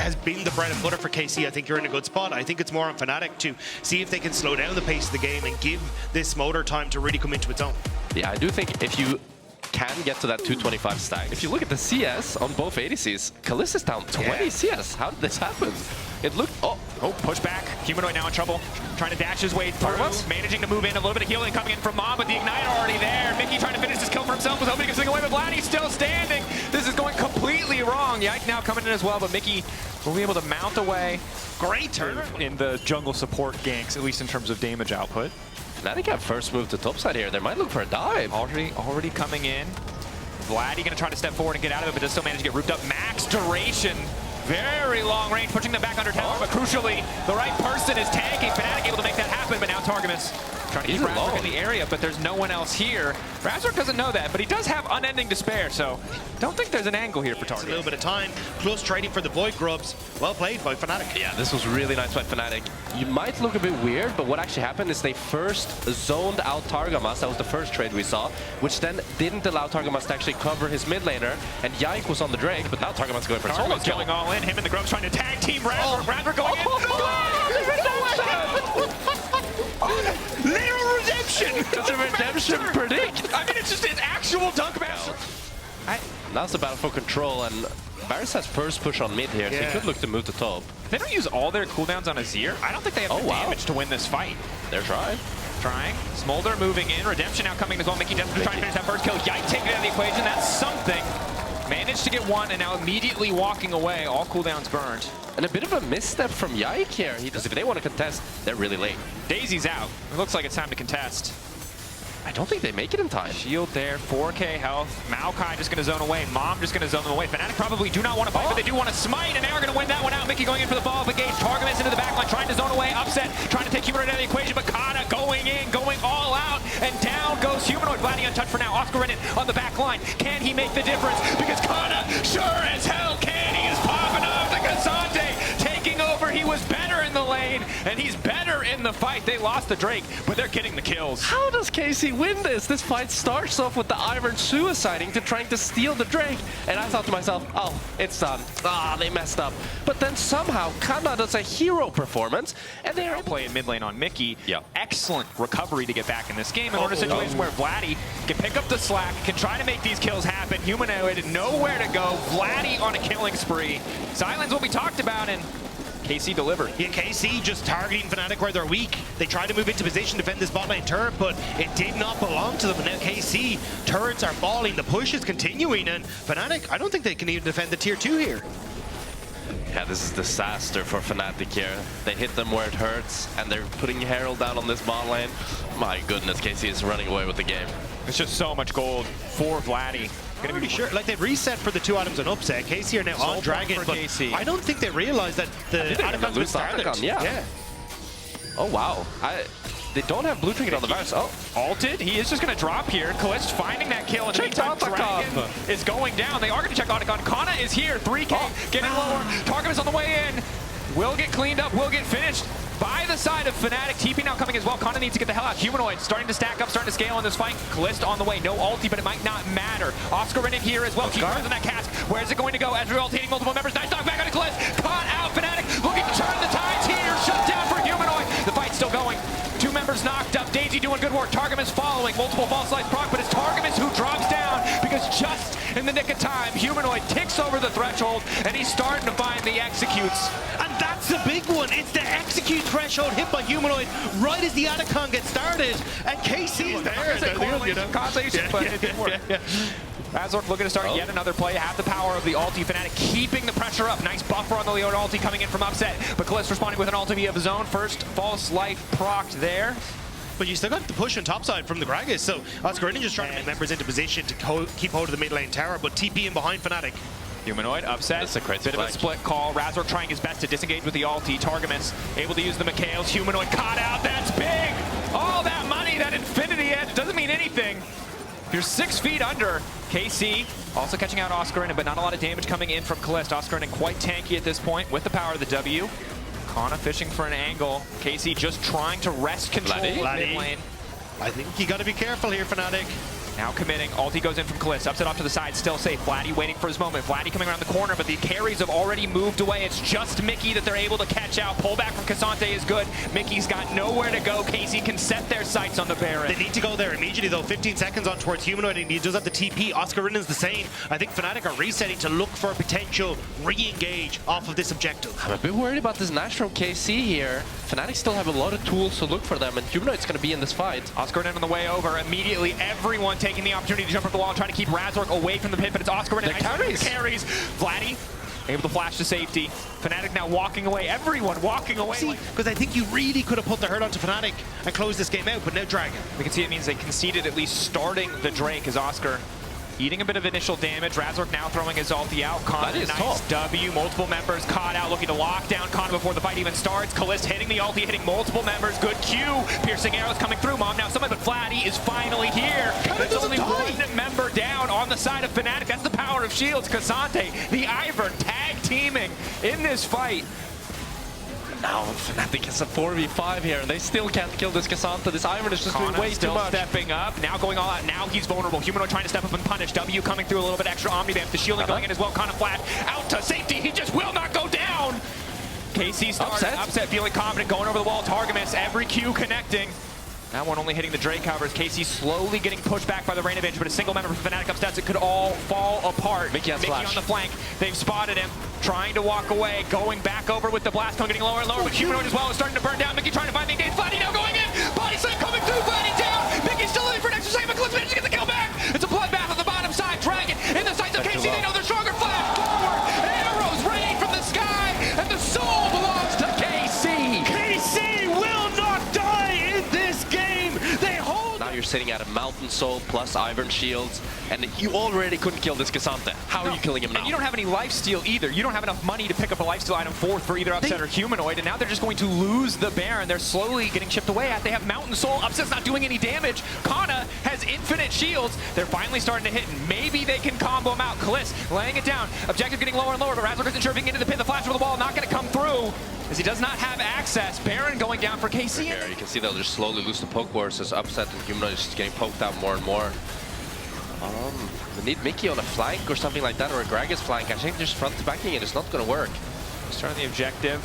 has been the bread and butter for KC, I think you're in a good spot. I think it's more on Fnatic to see if they can slow down the pace of the game and give this motor time to really come into its own. Yeah, I do think if you can get to that 225 stack. If you look at the CS on both ADCs, Kalista is down 20 CS. How did this happen? It looked... Oh, push back. Humanoid now in trouble. Trying to dash his way through. Managing to move in. A little bit of healing coming in from Mom, but the Ignite already there. Mickey trying to finish this kill for himself. Was hoping to get swing away, but Vladdy's still standing. This is going completely wrong. Yike now coming in as well, but Mickey will be able to mount away. Great turn in the jungle support ganks, at least in terms of damage output. Fnatic have first move to topside here. They might look for a dive. Already coming in. Vladdy going to try to step forward and get out of it, but does still manage to get rooped up. Max duration. Very long range, pushing them back under tower, but crucially, the right person is tanking. Fnatic able to make that happen, but now Targamas trying to keep Razork in the area, but there's no one else here. Razork doesn't know that, but he does have unending despair, so don't think there's an angle here for Targamas. A little bit of time, plus trading for the Void Grubs. Well played by Fnatic. Yeah, this was really nice by Fnatic. You might look a bit weird, but what actually happened is they first zoned out Targamas. That was the first trade we saw, which then didn't allow Targamas to actually cover his mid laner, and Yike was on the Drake, but now Targamas going for a solo kill. Going all in, him and the Grubs trying to tag team Razork. Razork going in. Little redemption! Does a redemption predict? I mean, it's just an actual dunk master. Now it's the battle for control, and Varus has first push on mid here, so he could look to move to top. They don't use all their cooldowns on Azir. I don't think they have the damage to win this fight. They're trying. Smolder moving in. Redemption now coming as well. Mickey Desmond trying to finish that first kill. Yike taking it out of the equation. That's something. Managed to get one and now immediately walking away. All cooldowns burned. And a bit of a misstep from Yike here. Because if they want to contest, they're really late. Daisy's out. It looks like it's time to contest. I don't think they make it in time. Shield there, 4K health. Maokai just going to zone away. Mom just going to zone them away. Fnatic probably do not want to fight, but they do want to smite, and now we're going to win that one out. Mickey going in for the ball, but Gage Targamas into the backline, trying to zone away. Upset, trying to take Humanoid out of the equation, but Kana going in, going all out, and down goes Humanoid. Vladdy untouched for now. Oscar Renan on the back line. Can he make the difference? Because Kana sure as hell can. He is popping off the Cassante, taking over. He was better in the lane, and he's better in the fight. They lost the Drake, but they're getting the kills. How does KC win this? This fight starts off with the Ivern suiciding to trying to steal the Drake, and I thought to myself, oh, it's done. Ah, they messed up. But then somehow Kana does a hero performance, and they're playing mid lane on Mickey. Excellent recovery to get back in this game. And we're in a situation where Vladdy can pick up the slack, can try to make these kills happen. Humanoid nowhere to go. Vladdy on a killing spree. Silence will be talked about, and KC delivered. Yeah, KC just targeting Fnatic where they're weak. They tried to move into position to defend this bot lane turret, but it did not belong to them. And now KC turrets are falling. The push is continuing, and Fnatic, I don't think they can even defend the tier 2 here. Yeah, this is disaster for Fnatic here. They hit them where it hurts, and they're putting Herald down on this bot lane. My goodness, KC is running away with the game. It's just so much gold for Vladdy. Gonna be sure, like they've reset for the 2 items on upset. KC are now on Dragon, but KC. I don't think they realize that the Atacons been started. Yeah. Oh wow. They don't have blue trinket on the Varus. Oh, ulted. He is just going to drop here. Kalist finding that kill. And Dragon is going down. They are going to check Otacon. Kana is here. 3K getting lower. Targamas on the way in. Will get cleaned up. Will get finished by the side of Fnatic. TP now coming as well. Kana needs to get the hell out. Humanoid starting to stack up, starting to scale in this fight. Kalist on the way. No ulti, but it might not matter. Oscar in here as well. Keep in that cast. Where is it going to go? Ezreal ultating multiple members. Nice knock back on Kalist. Caught out. Fnatic looking to turn the tides here. Shut down for Humanoid. The fight's still going. 2 members knocked up. Daisy doing good work. Targamas following. Multiple false lights proc, but it's Targamas who drops down because just in the nick of time, Humanoid ticks over the threshold, and he's starting to find the executes. And that's the big one. It's the execute threshold hit by Humanoid right as the Atacon gets started. And KC is there. Causation, but it didn't work. Razork looking to start yet another play. Have the power of the ulti. Fnatic keeping the pressure up. Nice buffer on the Leona ulti coming in from upset. But Kalist responding with an ulti of his own. First false life procced there. But you still got the push on topside from the Gragas. So Oscar just trying to make members into position to keep hold of the mid lane tower, but TP in behind Fnatic. Humanoid upset. That's a bit of a split call. Razork trying his best to disengage with the ulti. Targamas able to use the Mikhails. Humanoid caught out. That's big. All that money, that Infinity Edge doesn't mean anything. If you're 6 feet under, KC also catching out Oscar but not a lot of damage coming in from Kalist. Oscar quite tanky at this point with the power of the W. Kana fishing for an angle. KC just trying to wrest control mid lane. I think you got to be careful here, Fnatic. Now committing, ulti goes in from Kalist, upset off to the side, still safe. Vladdy waiting for his moment. Vladdy coming around the corner, but the carries have already moved away. It's just Mickey that they're able to catch out. Pullback from K'Sante is good. Mickey's got nowhere to go. KC can set their sights on the Baron. They need to go there immediately though. 15 seconds on towards Humanoid, and he does have the TP. Oscar Rinnan's the same. I think Fnatic are resetting to look for a potential re-engage off of this objective. I'm a bit worried about this Nash from KC here. Fnatic still have a lot of tools to look for them, and Humanoid's going to be in this fight. Oscar Rinnan on the way over. Immediately, everyone taking the opportunity to jump over the wall and try to keep Razork away from the pit, but it's Oscar Rinnan. Carries. Vladdy able to flash to safety. Fnatic now walking away. Everyone walking away. See, because I think you really could have put the hurt onto Fnatic and closed this game out, but now Dragon. We can see it means they conceded at least starting the Drake as Oscar eating a bit of initial damage. Razork now throwing his ulti out. Kana, nice W. Multiple members caught out, looking to lock down Kana before the fight even starts. Kalist hitting the ulti, hitting multiple members. Good Q. Piercing arrows coming through. Mom now somebody, but Vladdy is finally here. There's only one member down on the side of Fnatic. That's the power of shields. K'Sante, the Ivern, tag teaming in this fight. Now Fnatic has a 4v5 here, and they still can't kill this K'Sante. This Ivern is just doing way too much. Stepping up, now going all out. Now he's vulnerable. Humanoid trying to step up and punish. W coming through a little bit extra Omnivamp. The shielding going in as well. Kana flash out to safety. He just will not go down. KC started upset, feeling confident, going over the wall. Targamas, every Q connecting. That one only hitting the Drake covers. KC slowly getting pushed back by the Rain Advantage, but a single member from Fnatic upsets. It could all fall apart. Mickey on the flank. They've spotted him, trying to walk away, going back over with the blast cone, getting lower and lower, but Humanoid as well is starting to burn down. Mickey trying to find the engage. Vladdy now going in. Body slam coming through. Vladdy down. Mickey's still in for an extra save, but Kalist managed to get the kill back. It's a bloodbath on the bottom side. Dragon in the sights of KC. They know they're stronger. Flash forward. Arrows rain from the sky, and the soul belongs to KC. KC will not die in this game. Now you're sitting at a Mountain Soul plus Ivern shields, and you already couldn't kill this K'Sante. How are you killing him now? And you don't have any lifesteal either. You don't have enough money to pick up a lifesteal item for either Upset or Humanoid, and now they're just going to lose the Baron. They're slowly getting chipped away at. They have Mountain Soul. Upset's not doing any damage. Kana has infinite shields. They're finally starting to hit, and maybe they can combo him out. Kalist laying it down. Objective getting lower and lower, but Razork isn't sure if he can get into the pit. The flash over the wall not going to come through, as he does not have access. Baron going down for KC. Here, you can see they'll just slowly lose the poke wars as Upset and Humanoid is just getting poked out more and more. We need Mickey on a flank or something like that, or a Gragas flank. I think just front to backing it is not going to work. Starting the objective.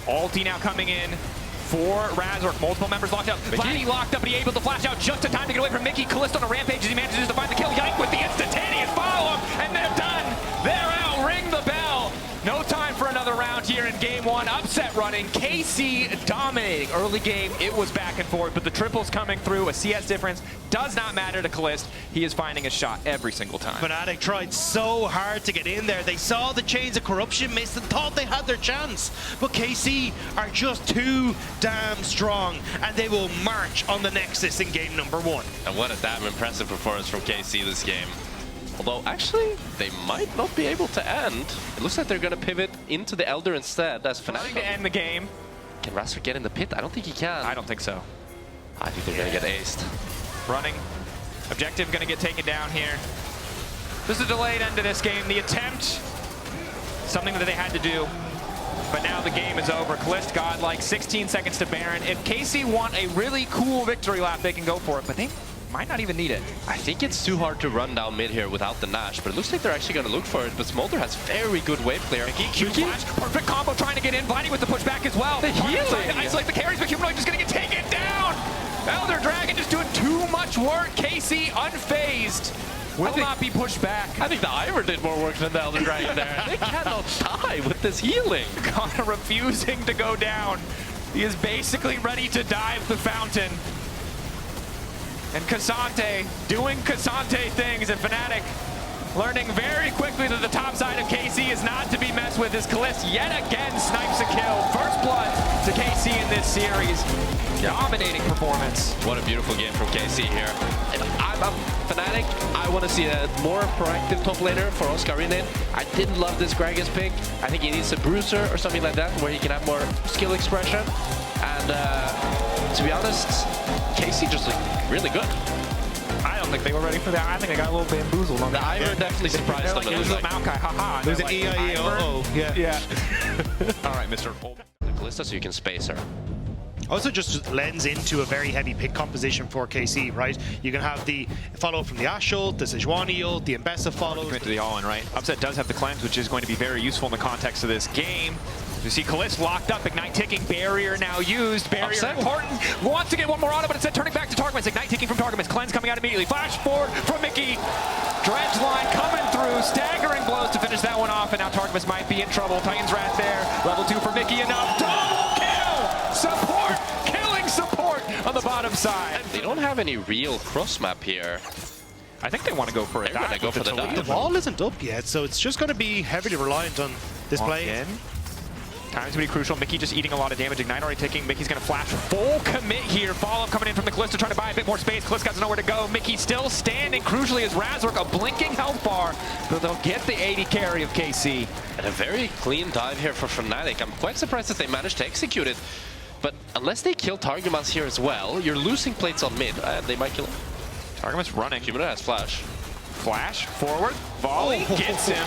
Ulti now coming in for Razork. Multiple members locked up. Vladdy locked up, but he able to flash out just in time to get away from Mickey. Kalist on a rampage as he manages to find the kill. Yike with the instantaneous follow-up, and they're done. They're out. Ring the bell. No time for another round here in game one. Upset running. KC dominating. Early game, it was back and forth, but the triples coming through. A CS difference does not matter to Kalist. He is finding a shot every single time. Fnatic tried so hard to get in there. They saw the chains of corruption miss and thought they had their chance. But KC are just too damn strong, and they will march on the Nexus in game number one. And what a damn impressive performance from KC this game. Although, actually, they might not be able to end. It looks like they're going to pivot into the Elder instead as Fnatic. Trying to end the game. Can Razork get in the pit? I don't think he can. I don't think so. I think they're going to get aced. Running. Objective going to get taken down here. This is a delayed end to this game. The attempt, something that they had to do. But now the game is over. Kalist got like 16 seconds to Baron. If KC want a really cool victory lap, they can go for it. But they might not even need it. I think it's too hard to run down mid here without the Nash, but it looks like they're actually going to look for it. But Smolder has very good wave clear. Q flash, perfect combo trying to get in. Vladdy with the pushback as well. The healing. Isolate the carries, but Humanoid just going to get taken down. Elder Dragon just doing too much work. KC unfazed. Will not be pushed back. I think the Ivor did more work than the Elder Dragon there. They cannot die with this healing. Kana refusing to go down. He is basically ready to dive the fountain. And K'Sante doing K'Sante things, and Fnatic learning very quickly that the top side of KC is not to be messed with, as Kalist yet again snipes a kill. First blood to KC in this series. Dominating performance. What a beautiful game from KC here. And I'm Fnatic. I want to see a more proactive top laner for Oscar Rinnan's. I didn't love this Gragas pick. I think he needs a bruiser or something like that, where he can have more skill expression. And to be honest, KC just looked really good. I don't think they were ready for that. I think they got a little bambboozled on The that. Ivor definitely surprised them. Like, it was a Maokai, haha. There's an E-I-E-O-O. Yeah. All right, Mr. The Kalista, so you can space her. Also just lends into a very heavy pick composition for KC, right? You can have the follow from the Ashe ult, the Sejuani ult, the Mbessa follows. Into the all-in, right? Upset does have the cleanse, which is going to be very useful in the context of this game. You see Kalist locked up, Ignite ticking, barrier now used, barrier important, wants to get one more auto, but instead turning back to Targamas, Ignite ticking from Targamas, cleanse coming out immediately, flash forward from Mickey, dredge line coming through, staggering blows to finish that one off, and now Targamas might be in trouble. Titan's Wrath there, level 2 for Mickey, enough, double kill! Support, killing support on the bottom side. They don't have any real cross map here. I think they want to go for it. They're going to go for the dive. The wall isn't up yet, so it's just going to be heavily reliant on this play. Time's going to be crucial. Mickey just eating a lot of damage. Ignite already ticking. Mickey's going to flash full commit here. Follow-up coming in from the Kalista trying to buy a bit more space. Kalista got nowhere to go. Mickey still standing. Crucially is Razork, a blinking health bar, but they'll get the 80 carry of KC. And a very clean dive here for Fnatic. I'm quite surprised that they managed to execute it. But unless they kill Targamas here as well, you're losing plates on mid. They might kill him. Targamas running. Humanoid has flash. Flash, forward, volley, gets him.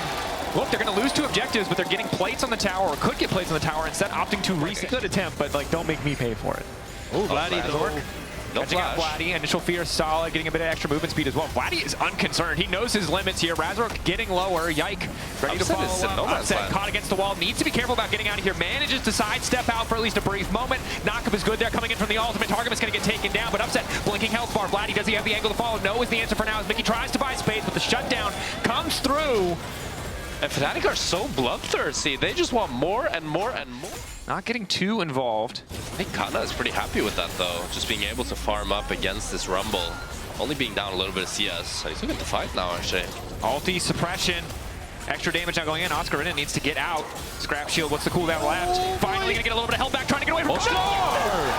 Look, they're going to lose 2 objectives, but they're getting plates on the tower, or could get plates on the tower, instead opting to reset. Good attempt, but like, don't make me pay for it. Oh, Vladdy, No Catching out flash. Vladdy, initial fear solid, getting a bit of extra movement speed as well. Vladdy is unconcerned. He knows his limits here. Razork getting lower. Yike, ready Upset to is in follow no up. man's Upset land. caught against the wall. Needs to be careful about getting out of here. Manages to sidestep out for at least a brief moment. Knockup is good there, coming in from the ultimate. Target is going to get taken down, but Upset blinking health bar. Vladdy, does he have the angle to follow? No is the answer for now as Mickey tries to buy space, but the shutdown comes through. And Fnatic are so bloodthirsty. They just want more and more and more. Not getting too involved. I think Kana is pretty happy with that, though. Just being able to farm up against this Rumble. Only being down a little bit of CS. He's looking to fight now, actually. Ulti suppression. Extra damage now going in. Oscar in it needs to get out. Scrap shield, what's the cooldown left? Finally gonna get a little bit of health back, trying to get away from Oscar!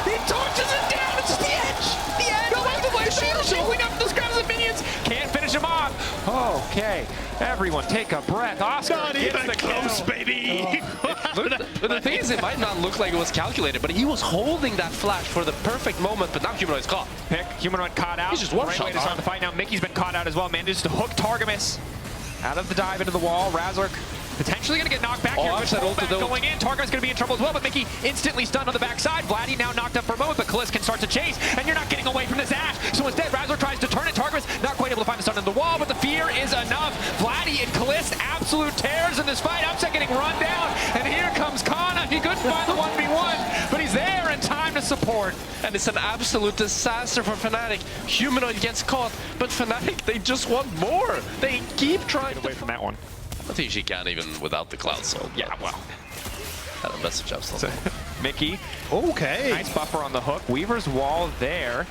He torches it down! It's just the edge! The edge! Shield shielding up the scraps and minions! Can't finish him off! Okay, everyone take a breath. Oscar Not gets even the close, kill. baby! But the thing is, it might not look like it was calculated, but he was holding that flash for the perfect moment, but now Humanoid's caught. Pick, Humanoid caught out. He's just one Great shot way to start the fight now. Mickey's been caught out as well. Manages to hook Targamas out of the dive into the wall. Razork potentially going to get knocked back here. Upset ult Back going in. Targamas going to be in trouble as well, but Mickey instantly stunned on the backside. Vladdy now knocked up for a moment, but Kalist can start to chase, and you're not getting away from this Ashe. So instead, Razork tries to turn it. Targamas not quite able to find the stun in the wall, but the fear is enough. Vladdy and Kalist, absolute tears in this fight. Upset getting run down, and here comes Kana. He couldn't find the 1v1, but he's there in time to support. And it's an absolute disaster for Fnatic. Humanoid gets caught, but Fnatic, they just want more. They keep trying Get away from that one. I think she can't even without the Cloud Soul. Yeah, well. Had a message up still. Mickey, Okay. nice buffer on the hook. Weaver's wall there.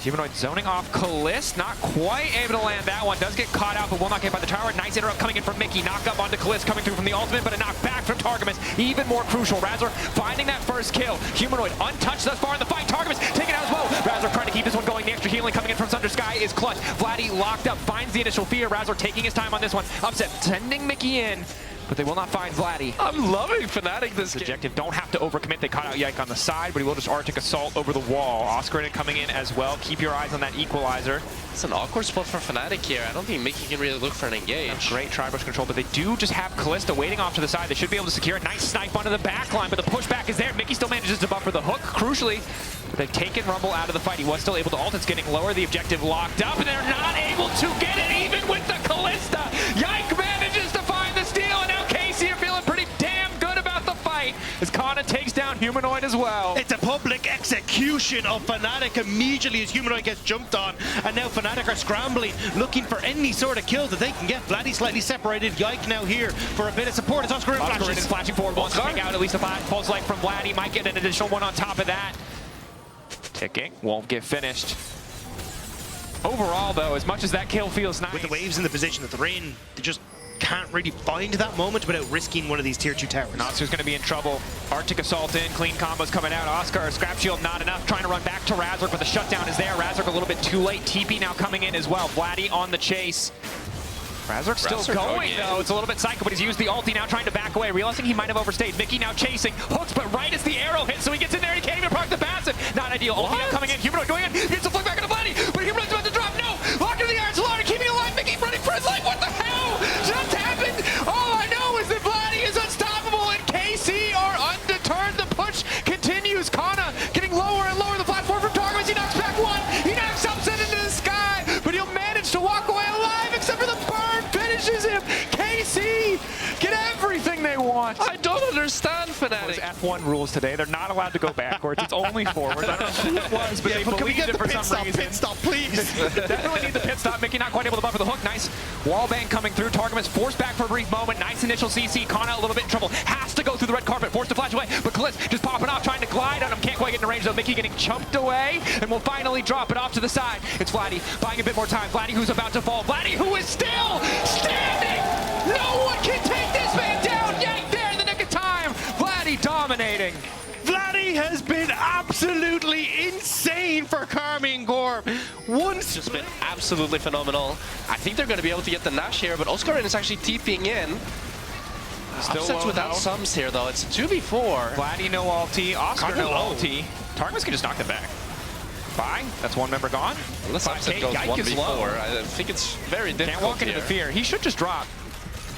Humanoid zoning off Kalist, not quite able to land that one. Does get caught out, but will not get by the tower. Nice interrupt coming in from Mickey. Knock up onto Kalist, coming through from the ultimate, but a knock back from Targamas. Even more crucial. Razor finding that first kill. Humanoid untouched thus far in the fight. Targamas taking out as well. Razor trying to keep this one going. The extra healing coming in from Sunder Sky is clutch. Vladdy locked up, finds the initial fear. Razor taking his time on this one. Upset, sending Mickey in, but they will not find Vladdy. I'm loving Fnatic this game. Objective, don't have to overcommit. They caught out Yike on the side, but he will just Arctic Assault over the wall. Oscar in it coming in as well. Keep your eyes on that equalizer. It's an awkward spot for Fnatic here. I don't think Mickey can really look for an engage. Great tri-brush control, but they do just have Kalista waiting off to the side. They should be able to secure a nice snipe onto the back line, but the pushback is there. Mickey still manages to buffer the hook, crucially. But they've taken Rumble out of the fight. He was still able to ult. It's getting lower. The objective locked up, and they're not able to get it even with the Kalista. Yike manages to find the steal, and now Casey are feeling pretty damn good about the fight as Kana takes down Humanoid as well. It's a public execution of Fnatic immediately as Humanoid gets jumped on, and now Fnatic are scrambling, looking for any sort of kill that they can get. Vladdy slightly separated. Yike now here for a bit of support as Oscar flashes. is flashing forward, wants to take out at least a pulse light from Vladdy. Might get an additional one on top of that. Ticking, won't get finished. Overall, though, as much as that kill feels nice, With the waves in the position that they're in, they just can't really find that moment without risking one of these tier 2 towers. Natsu's going to be in trouble. Arctic Assault in, clean combos coming out. Oscar, Scrap Shield not enough, trying to run back to Razork, but the shutdown is there. Razork a little bit too late. TP now coming in as well. Vladdy on the chase. Razork's still going though. It's a little bit psycho, but he's used the ulti now trying to back away, realizing he might have overstayed. Mickey now chasing, hooks, but right as the arrow hits, so he gets in there and he can't even park the passive. Not ideal. Ulti now coming in, Humanoid going in, gets the flick back into Vladdy, but Humanoid's about to drop. No! Locked into the Iron Solana, keeping alive. Mickey running for his life. What the hell just happened? All I know is that Vladdy is unstoppable and KC are undeterred. The push continues. Kana want? I don't understand, Those Fnatic. F1 rules today, they're not allowed to go backwards. It's only forwards. I don't know who it was, but they Can we believed get it the for pit some stop, reason. pit stop, please? Definitely need the pit stop. Mickey not quite able to buffer the hook. Nice wallbang coming through. Targamas forced back for a brief moment. Nice initial CC. Kana a little bit in trouble. Has to go through the red carpet. Forced to flash away. But Kalist just popping off, trying to glide on him. Can't quite get in range though. Mickey getting chumped away. And will finally drop it off to the side. It's Vladdy buying a bit more time. Vladdy who's about to fall. Vladdy who is still standing. No one can take this man down. Yank there in the nick of time. Vladdy dominating. Vladdy has been absolutely insane for Karmine Corp. It's just been absolutely phenomenal. I think they're going to be able to get the Nash here, but Oscarin is actually TPing in. Still Upsets low without though. sums here, though. It's a 2v4. Vladdy no ulti. Oscar Kinda no low. ulti. Targamas can just knock them back. Bye. That's one member gone. Unless 5K, Upset goes Yike is 1v4, low. I think it's very difficult Can't walk into here. the fear. He should just drop.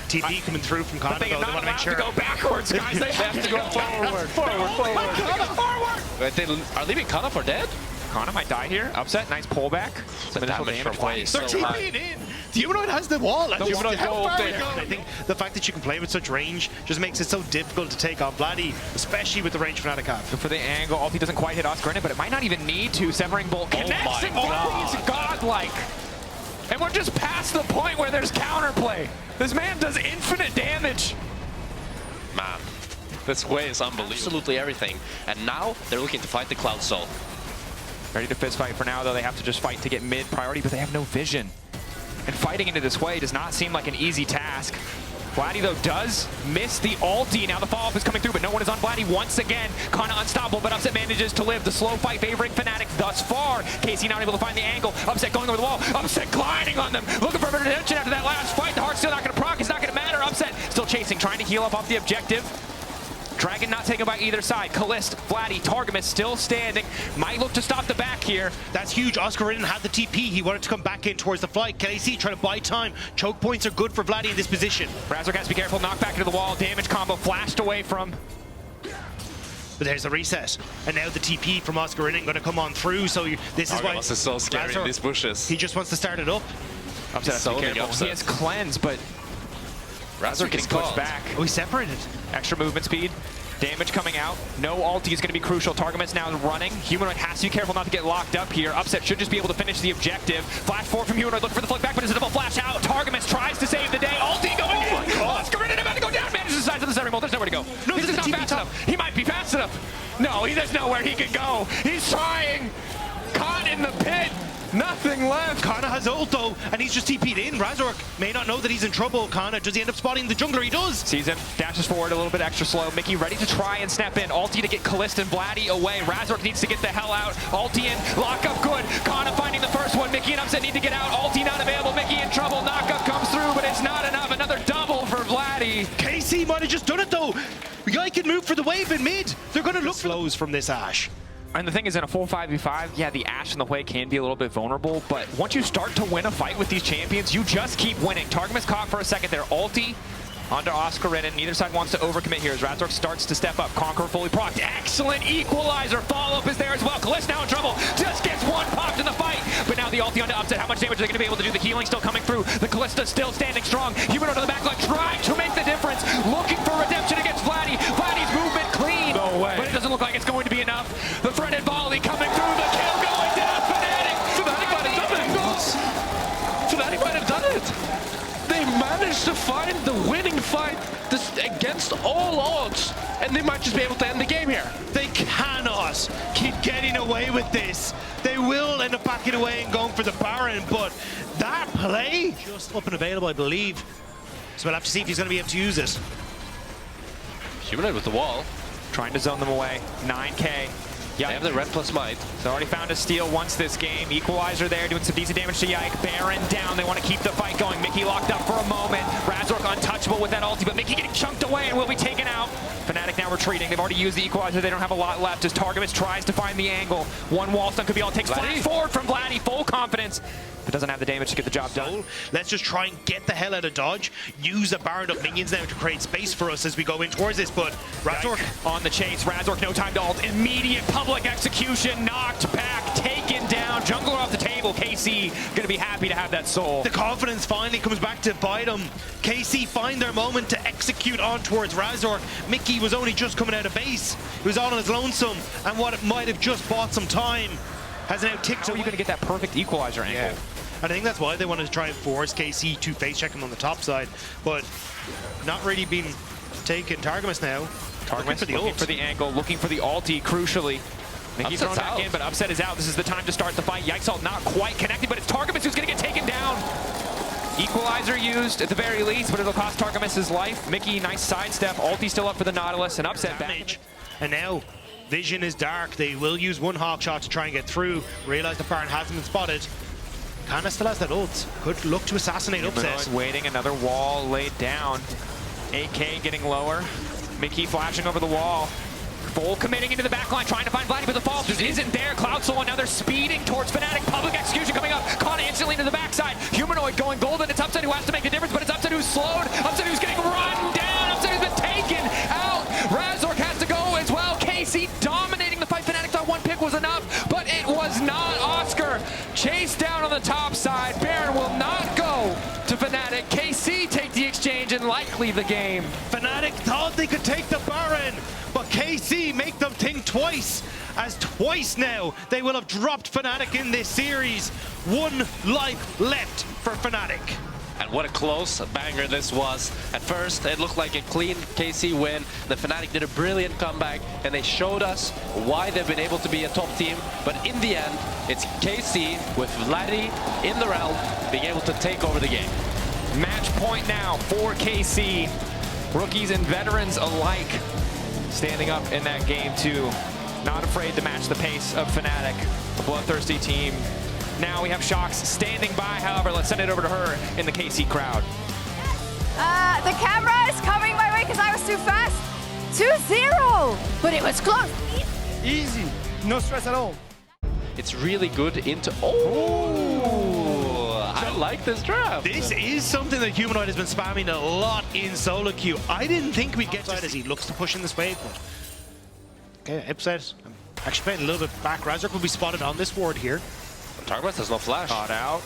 TP coming through from Kana, But they though. are They not want to allowed make sure. to go backwards, guys. They have to go forward. Forward. Wait, they are leaving Kana for dead? Kana might die here. Upset. Nice pullback. Some initial damage damage. from waste. They're So TPing in. The Humanoid has the wall. The Humanoid How wall far there. it goes. I think the fact that you can play with such range just makes it so difficult to take on Vladdy, especially with the range Fnatic have. For the angle, ulti doesn't quite hit Oscar in it, but it might not even need to. Severing Bolt connects, my and Vladdy's godlike. And we're just past the point where there's counterplay. This man does infinite damage. Man, this way is unbelievable. Absolutely everything. And now they're looking to fight the Cloud Soul. Ready to fist fight for now, though. They have to just fight to get mid priority, but they have no vision. And fighting into this way does not seem like an easy task. Vladdy, though, does miss the ulti. Now the follow-up is coming through, but no one is on Vladdy once again. Kana unstoppable, but Upset manages to live. The slow fight favoring Fnatic thus far. KC not able to find the angle. Upset going over the wall. Upset gliding on them. Looking for redemption after that last fight. The heart's still not going to proc. It's not going to matter. Upset still chasing, trying to heal up off the objective. Dragon not taken by either side. Kalist, Vladdy, Targamas still standing. Might look to stop the back here. That's huge. Oscarin had the TP. He wanted to come back in towards the flight. KC trying to buy time. Choke points are good for Vladdy in this position. Razork has to be careful. Knock back into the wall. Damage combo flashed away from. But there's the reset. And now the TP from Oscarin going to come on through. So this is why Targamas is so scary in these bushes. he just wants to start it up. Upset has to be Zoning careful. Upset. He has cleanse, but Razork getting is pushed caught. back. Oh, he's separated. Extra movement speed. Damage coming out. No ulti is going to be crucial. Targamas now running. Humanoid has to be careful not to get locked up here. Upset should just be able to finish the objective. Flash forward from Humanoid. Look for the flick back, but it's a double flash out. Targamas tries to save the day. Ulti going in. Oscar in and about to go down. Manages the size of the Severing Bolt. There's nowhere to go. No, He's there's just a not TP fast top. enough. He might be fast enough. No, there's nowhere he can go. He's trying. Caught in the pit. Nothing left. Kana has ult though, and he's just TP'd in. Razork may not know that he's in trouble. Kana, does he end up spotting the jungler? He does. Sees him, dashes forward a little bit extra slow. Mickey ready to try and snap in. Ulti to get Kalist and Vladdy away. Razork needs to get the hell out. Ulti in, lock up good. Kana finding the first one. Mickey and Upset need to get out. Ulti not available. Mickey in trouble. Knockup comes through, but it's not enough. Another double for Vladdy. KC might have just done it though. Guy can move for the wave in mid. They're going to look for slows from this Ashe. And the thing is, in a full 5v5, yeah, the Ashe and the Hwei can be a little bit vulnerable, but once you start to win a fight with these champions, you just keep winning. Targamas caught for a second there. Ulti onto Oscarin, and neither side wants to overcommit here as Razork starts to step up. Conqueror fully procced. Excellent equalizer. Follow-up is there as well. Kalist now in trouble. Just gets one popped in the fight. But now the ulti onto Upset. How much damage are they going to be able to do? The healing still coming through. The Kalista still standing strong. Humanoid on the back line trying to make the difference. Looking for redemption against Vladdy. Vladdy's movement clean. No way. But it doesn't look like it's going to be enough. The threaded volley coming through. The kill going down. Fnatic. Fnatic might have done it. Fnatic might have done it. They managed to find the winning fight against all odds, and they might just be able to end the game here. They cannot keep getting away with this. They will end up backing away and going for the Baron, but that play just up and available, I believe. So we'll have to see if he's going to be able to use it. Humanoid with the wall. Trying to zone them away. 9K. They have the red plus might. So already found a steal once this game. Equalizer there, doing some decent damage to Yike. Baron down. They want to keep the fight going. Mickey locked up for a moment. Razork untouchable with that ulti, but Mickey getting chunked away and will be taken out. Fnatic now retreating. They've already used the equalizer. They don't have a lot left as Targamas tries to find the angle. One wall stun could be all it takes. Flash forward from Vladdy. Full confidence. But doesn't have the damage to get the job done. Let's just try and get the hell out of dodge. Use the Baron of minions now to create space for us as we go in towards this, but Razork on the chase. Razork, no time to ult. Immediate public execution. Knocked back. Taken down. Jungler off the table. table. KC going to be happy to have that soul. The confidence finally comes back to bite them. KC find their moment to execute on towards Razork. Mickey was only just coming out of base. He was all on his lonesome, and what it might have just bought some time has now ticked How are away. you going to get that perfect equalizer angle? Yeah. I think that's why they wanted to try and force KC to face check him on the top side, but not really being taken. Targamas now. Targamas looking for the angle, looking for the ulti, crucially. Mickey's thrown back in, but Upset is out. This is the time to start the fight. Yikesalt not quite connected, but it's Targamas who's going to get taken down. Equalizer used at the very least, but it'll cost Targamas his life. Mickey, nice sidestep. Ulti still up for the Nautilus, and Upset damage. And now, vision is dark. They will use one hawk shot to try and get through. Realize the Baron hasn't been spotted. Kana still has that ult. Could look to assassinate Upset. Waiting, another wall laid down. AK getting lower. Mickey flashing over the wall. Full committing into the backline, trying to find Vladdy, but the fall just isn't there. Cloud Soul, now they're speeding towards Fnatic. Public execution coming up. Kana instantly into the backside. Humanoid going golden. It's Upset who has to make a difference, but it's Upset who's slowed. Upset who's getting run down. Upset who's been taken out. Razork has to go as well. KC dominating the fight. Fnatic thought one pick was enough, but it was not. Oscar chased down on the top side. Baron will not go to Fnatic. KC take the exchange and likely the game. Fnatic thought they could take the Baron, but KC make them think twice, as twice now they will have dropped Fnatic in this series. One life left for Fnatic. And what a close banger this was. At first, it looked like a clean KC win. The Fnatic did a brilliant comeback, and they showed us why they've been able to be a top team. But in the end, it's KC with Vladdy in the realm being able to take over the game. Match point now for KC. Rookies and veterans alike standing up in that game too. Not afraid to match the pace of Fnatic, a bloodthirsty team. Now we have Shox standing by, however, let's send it over to her in the KC crowd. The camera is coming my way because I was too fast. 2-0, but it was close. Easy, no stress at all. It's really good into... Oh! I like this draft. This is something that Humanoid has been spamming a lot in solo queue. I didn't think we'd get to it as he looks to push in this wave, but... Okay, Upset. Actually playing a little bit back. Razork will be spotted on this ward here. Targamas has no flash. Caught out.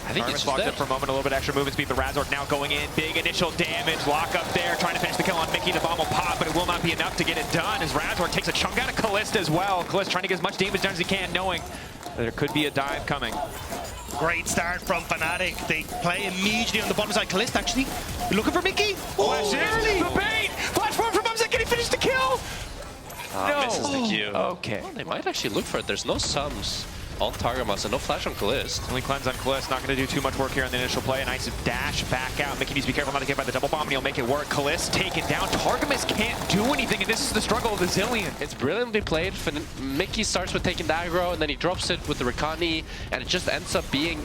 I think Targamas locked in for a moment, a little bit extra movement speed. The Razork now going in. Big initial damage. Lock up there, trying to finish the kill on Mickey. The bomb will pop, but it will not be enough to get it done as Razork takes a chunk out of Kalista as well. Kalista trying to get as much damage done as he can, knowing that there could be a dive coming. Great start from Fnatic. They play immediately on the bottom side. Kalista actually looking for Mickey. Flash in. The bait! Flash forward from Upset. Can he finish the kill? No. Misses the Q. Okay. Well, they might actually look for it. There's no sums on Targamas and no flash on Kalist. Only cleanse on Kalist, not going to do too much work here on the initial play. A nice dash back out. Mickey needs to be careful not to get by the double bomb, and he'll make it work. Kalist taken down. Targamas can't do anything, and this is the struggle of the Zillion. It's brilliantly played. Mickey starts with taking the aggro, and then he drops it with the Rakani, and it just ends up being...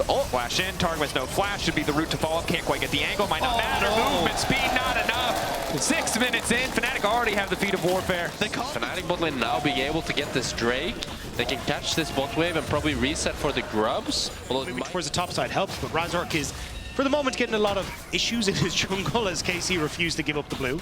Oh, flash in. Targamas no flash should be the route to follow up. Can't quite get the angle. Might not matter. No. Movement speed not enough. 6 minutes in. Fnatic already have the feat of warfare. Fnatic bot lane now being able to get this Drake. They can catch this bot wave and probably reset for the grubs. Moving towards the top side helps, but Razork is, for the moment, getting a lot of issues in his jungle as KC refused to give up the blue.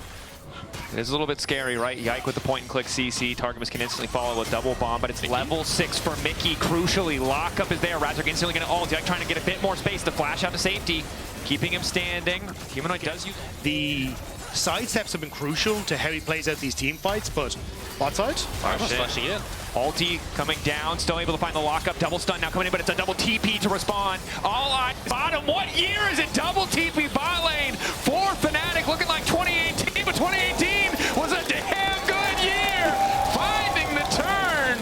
It is a little bit scary, right? Yike with the point-and-click CC. Targamas can instantly follow a double bomb, but it's level 6 for Mickey. Crucially, lockup is there. Razork instantly going to ult. Yike trying to get a bit more space to flash out to safety, keeping him standing. Humanoid does use... The side steps have been crucial to how he plays out these team fights, but bot side? Targamas flashing in. Ulti coming down, still able to find the lockup. Double stun now coming in, but it's a double TP to respond. All on bottom. What year is it? Double TP bot lane for Fnatic, looking like 2018, but 2018 was a damn good year. Finding the turn.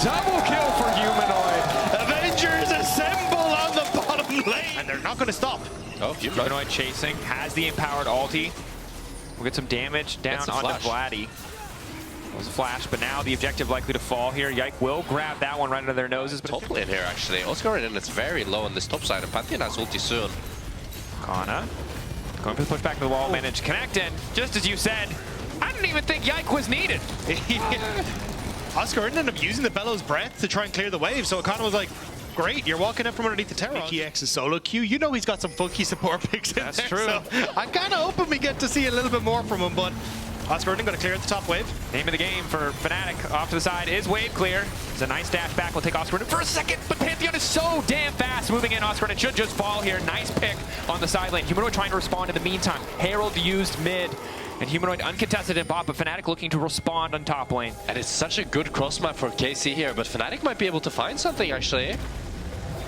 Double kill for Humanoid. Avengers assemble on the bottom lane, and they're not going to stop. Oh, Humanoid chasing, has the empowered ulti. We'll get some damage down onto Vladdy. It was a flash, but now the objective likely to fall here. Yike will grab that one right under their noses. But top lane here, actually. Oscar in, it's very low on this top side, and Pantheon has ulti soon. Kana going for the push back to the wall, managed to connect, and just as you said, I didn't even think Yike was needed. Oscar ended up using the Bellows Breath to try and clear the wave, so Kana was like, great, you're walking up from underneath the tower. Mickey X's solo queue, you know he's got some funky support picks in there. That's true. So I'm kind of hoping we get to see a little bit more from him, but Oscar going to clear at the top wave. Name of the game for Fnatic off to the side is wave clear. It's a nice dash back. We'll take Oscar for a second, but Pantheon is so damn fast moving in. Oscar should just fall here. Nice pick on the side lane. Humanoid trying to respond in the meantime. Herald used mid. And Humanoid uncontested in bot, but Fnatic looking to respond on top lane. And it's such a good cross map for KC here, but Fnatic might be able to find something actually.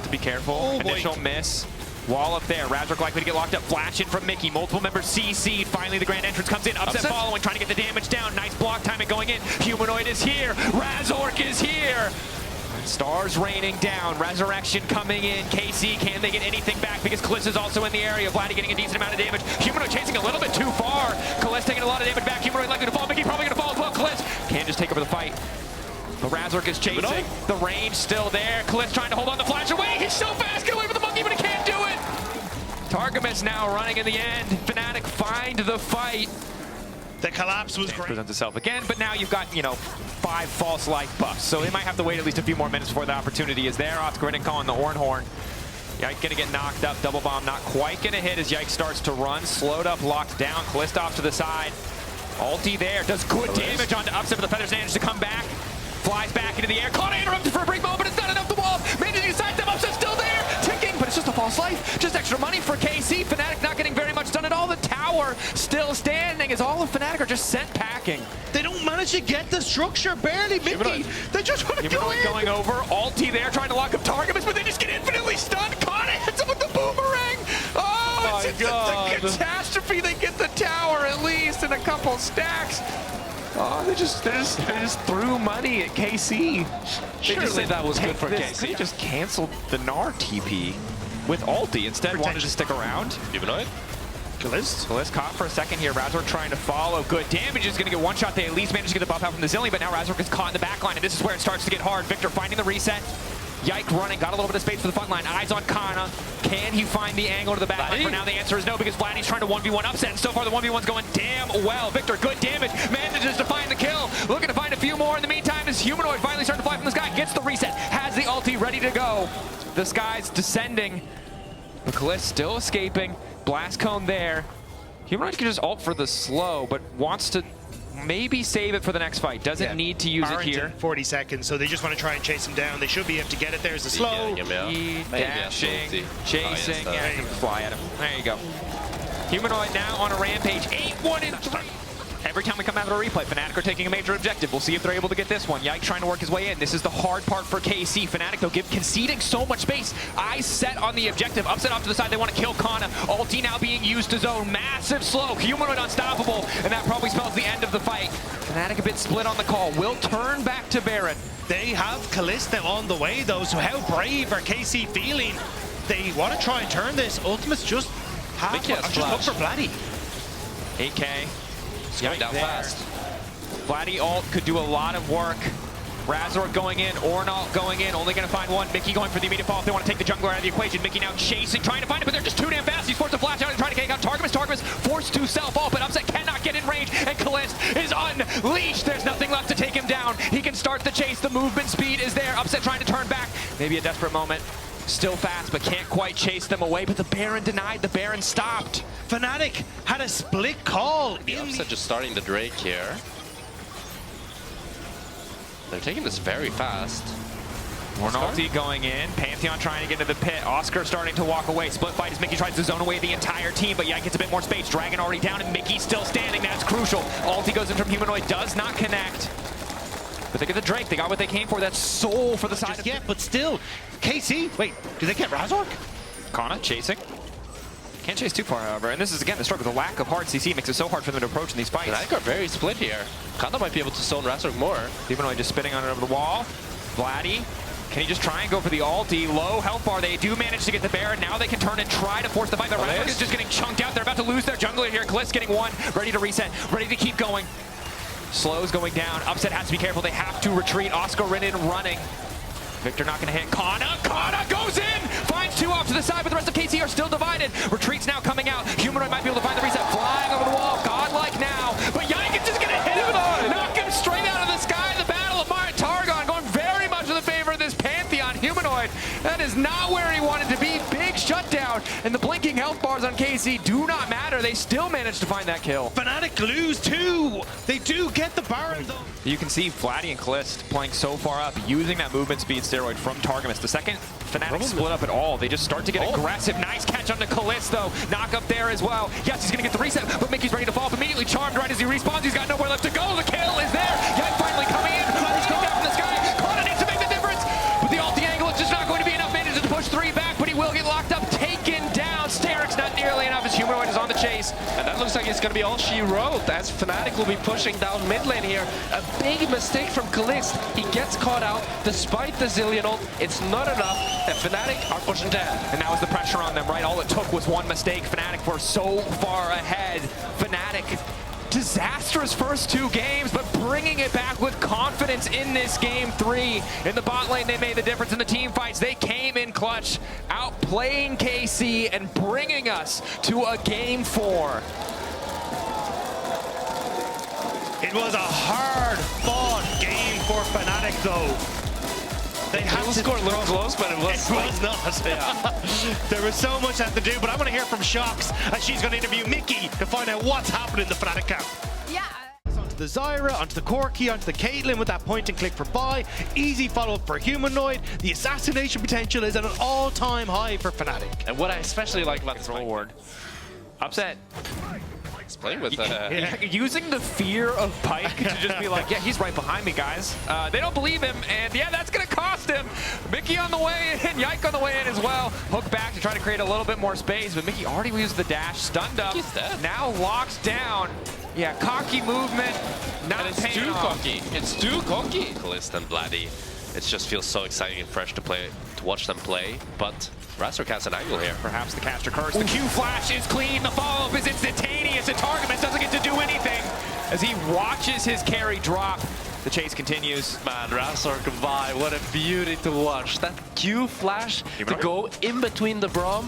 To be careful. Oh, Initial miss. Wall up there. Razork likely to get locked up. Flash in from Mickey. Multiple members CC'd. Finally, the grand entrance comes in. Upset following, trying to get the damage down. Nice block timing going in. Humanoid is here. Razork is here. Stars raining down. Resurrection coming in. KC, can they get anything back? Because Kaliss is also in the area. Vladdy getting a decent amount of damage. Humanoid chasing a little bit too far. Kaliss taking a lot of damage back. Humanoid likely to fall. Mickey probably going to fall as well. Kaliss can just take over the fight. But Razork is chasing. The range still there. Kaliss trying to hold on the flash away. He's so fast. Get away from the monkey, but he can't do it. Targamas now running in the end. Fnatic find the fight. The collapse was great. Presents itself again, but now you've got, you know, 5 false life buffs. So they might have to wait at least a few more minutes before the opportunity is there. Oscar calling the Ornhorn. Yike gonna get knocked up. Double bomb not quite gonna hit as Yike starts to run. Slowed up, locked down. Kaliss off to the side. Ulti there. Does good damage onto Upset, but the Feathers manage to come back. Flies back into the air. Kana interrupted for a brief moment, but it's not enough. The wall. Managing to side them. Upset still there. Ticking, but it's just a false life. Just extra money for KC. Fnatic not getting very much done at all. The tower still standing as all of Fnatic are just sent packing. They don't manage to get the structure, barely. Mickey, they just want to go in. Going over. Ulti there, trying to lock up Targamas, but they just get infinitely stunned. Kana hits him with the boomerang. Oh, it's a catastrophe. They get the tower at least in a couple stacks. Oh, they just threw money at KC. Surely that was good for KC. They just canceled the Gnar TP with ulti. Instead, wanted to stick around. Humanoid? Kaliss caught for a second here. Razork trying to follow. Good damage is going to get one shot. They at least managed to get the buff out from the Zillion, but now Razork is caught in the back line, and this is where it starts to get hard. Victor finding the reset. Yike running, got a little bit of space for the front line. Eyes on Kana. Can he find the angle to the back line? For now, the answer is no, because Vladdy's trying to 1v1 Upset, and so far the 1v1's going damn well. Victor, good damage, manages to find the kill. Looking to find a few more in the meantime as Humanoid finally starting to fly from the sky. Gets the reset, has the ulti ready to go. The sky's descending, but Kaliss still escaping. Blast cone there. Humanoid can just ult for the slow, but wants to maybe save it for the next fight. Doesn't need to use it here. 40 seconds, so they just want to try and chase him down. They should be able to get it. There's the slow. Dashing, chasing, yeah, I can fly at him. There you go. Humanoid now on a rampage. 8-1-3. Every time we come out of a replay, Fnatic are taking a major objective. We'll see if they're able to get this one. Yike trying to work his way in. This is the hard part for KC. Fnatic, though, conceding so much space. Eyes set on the objective. Upset off to the side. They want to kill Kana. Ulti now being used to zone. Massive slow. Humanoid unstoppable. And that probably spells the end of the fight. Fnatic a bit split on the call. Will turn back to Baron. They have Kaliss now on the way, though, so how brave are KC feeling? They want to try and turn this. Ultimate's just half. Just look for Vladdy. 8K. Going down fast. Vladdy ult could do a lot of work. Razork going in, Ornalt going in, only going to find one. Mickey going for the immediate fall. They want to take the jungler out of the equation. Mickey now chasing, trying to find it, but they're just too damn fast. He's forced to flash out and trying to take out Targamas. Targamas forced to self-ult, but Upset cannot get in range, and Kaliss is unleashed. There's nothing left to take him down. He can start the chase. The movement speed is there. Upset trying to turn back. Maybe a desperate moment. Still fast, but can't quite chase them away. But the Baron denied. The Baron stopped. Fnatic had a split call. Upset just starting the Drake here. They're taking this very fast. Ornalty going in. Pantheon trying to get into the pit. Oscar starting to walk away. Split fight as Mickey tries to zone away the entire team, but Yike gets a bit more space. Dragon already down, and Mickey still standing. That's crucial. Ulti goes in from Humanoid. Does not connect. But they get the Drake. They got what they came for. That's soul for the side of... Yeah, but still. KC, wait, do they get Razork? Kana chasing. Can't chase too far, however. And this is, again, the struggle. The lack of hard CC makes it so hard for them to approach in these fights. Fnatic are very split here. Kana might be able to zone Razork more. Humanoid just spinning on it over the wall. Vladdy, can he just try and go for the ulti? Low health bar. They do manage to get the Baron. Now they can turn and try to force the fight. The Razork is just getting chunked out. They're about to lose their jungler here. Kaliss getting one. Ready to reset. Ready to keep going. Slow's going down. Upset has to be careful. They have to retreat. Oscar Rinnin running. Victor not going to hit. Kana goes in! Finds two off to the side, but the rest of KC are still divided. Retreat's now coming out. Humanoid might be able to find the reset. Flying over the wall. Godlike now. But Yike is just going to hit him. Knock him straight out of the sky. The battle of Mara Targon going very much in the favor of this Pantheon. Humanoid, that is not where he wanted to be. Big shutdown. And the blink blinking health bars on KC do not matter. They still manage to find that kill. Fnatic lose too. They do get the Baron though. You can see Vladdy and Kalist playing so far up, using that movement speed steroid from Targamas. The second Fnatic split up at all, they just start to get aggressive. Nice catch onto Kalist though. Knock up there as well. Yes, he's gonna get the reset, but Mickey's ready to fall up immediately. Charmed right as he respawns. He's got nowhere left to go. The kill is there. Yike finally coming in. He's going down from the sky. Kana needs to make the difference. But the ulti angle is just not going to be enough. Manages to push 3 back, but he will get locked up. Taken down. Sterix not nearly enough as Humanoid is on the chase. And that looks like it's going to be all she wrote, as Fnatic will be pushing down mid lane here. A big mistake from Kalist. He gets caught out despite the Zillion ult. It's not enough, and Fnatic are pushing down. And that was the pressure on them, right? All it took was one mistake. Fnatic were so far ahead. Fnatic, disastrous first 2 games, but bringing it back with confidence in this game 3. In the bot lane, they made the difference in the team fights. They came in clutch, outplaying KC and bringing us to a game 4. It was a hard-fought game for Fnatic though. They had to score a little close, but it was not. Yeah. There was so much they had to do, but I want to hear from Shox as she's going to interview Mickey to find out what's happening in the Fnatic camp. Yeah. Onto the Zyra, onto the Corki, onto the Caitlyn with that point and click for buy. Easy follow-up for Humanoid. The assassination potential is at an all-time high for Fnatic. And what I especially like about this Roll ward. Upset. playing with using the fear of Pyke to just be like, yeah, he's right behind me, guys. They don't believe him, and yeah, that's going to cost him. Mickey on the way in, Yike on the way in as well. Hook back to try to create a little bit more space, but Mickey already used the dash, stunned up. He's dead. Now locked down. Yeah, cocky movement, not it's too off. cocky. It's too cocky. Kalist and Vladdy. It just feels so exciting and fresh to watch them play, but Razork has an angle here. Perhaps the caster curse. The Q flash is clean. The follow-up is instantaneous. And Targamas doesn't get to do anything as he watches his carry drop. The chase continues. Man, Razork by, what a beauty to watch. That Q flash to go in between the Braum.